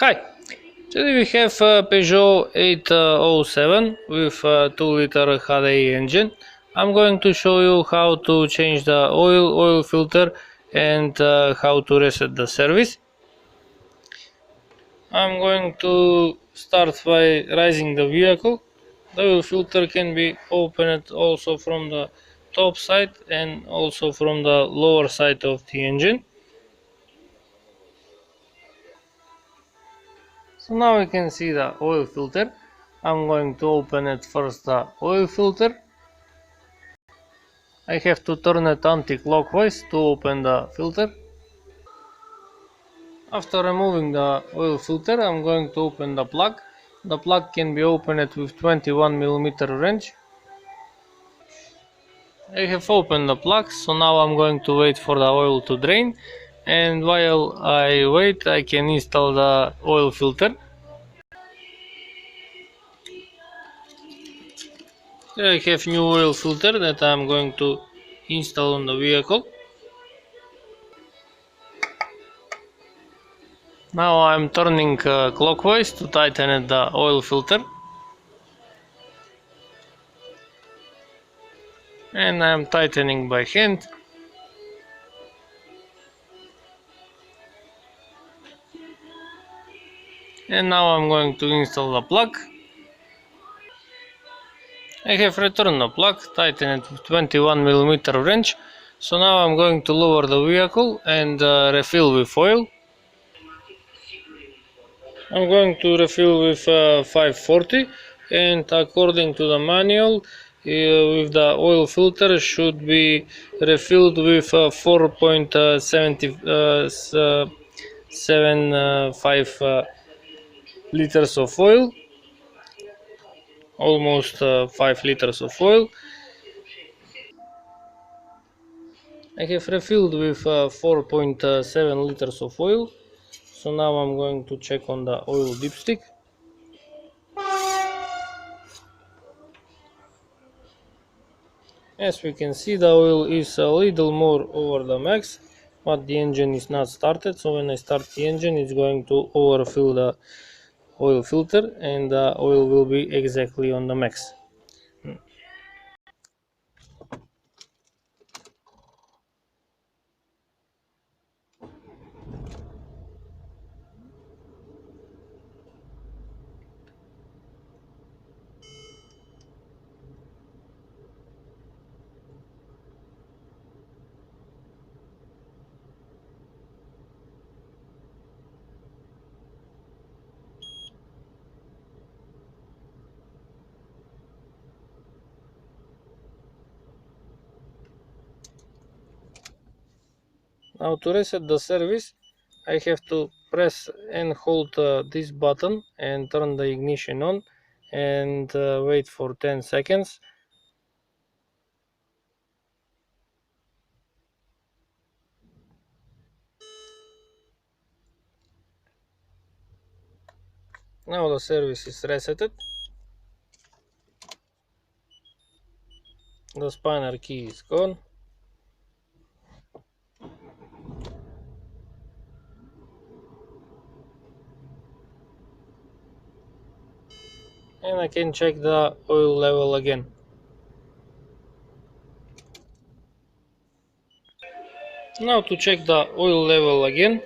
Hi, today we have a Peugeot 807 with a 2-liter HDI engine. I'm going to show you how to change the oil filter and how to reset the service. I'm going to start by raising the vehicle. The oil filter can be opened also from the top side and also from the lower side of the engine. So now we can see the oil filter. I'm going to open it first, the oil filter. I have to turn it anti-clockwise to open the filter. After removing the oil filter, I'm going to open the plug. The plug can be opened with 21mm wrench. I have opened the plug, so now I'm going to wait for the oil to drain, and while I wait I can install the oil filter. Here I have new oil filter that I'm going to install on the vehicle. Now I'm turning clockwise to tighten the oil filter. And I'm tightening by hand. And now I'm going to install the plug. I have returned the plug, tightened it with 21mm wrench. So now I'm going to lower the vehicle and refill with oil. I'm going to refill with 540, and according to the manual, with the oil filter should be refilled with 4.75 liters of oil, almost 5 liters of oil. I have refilled with 4.7 liters of oil. So now I'm going to check on the oil dipstick. As we can see, the oil is a little more over the max, but the engine is not started, so when I start the engine it's going to overfill the oil filter and the oil will be exactly on the max. Now to reset the service, I have to press and hold this button and turn the ignition on and wait for 10 seconds. Now the service is resetted. The spanner key is gone. And I can check the oil level again. Now to check the oil level again,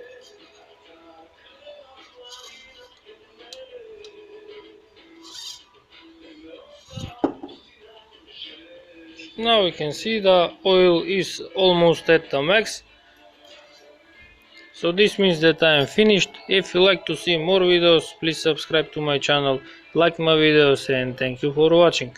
now we can see the oil is almost at the max. So this means that I am finished. If you like to see more videos, please subscribe to my channel, like my videos, and thank you for watching.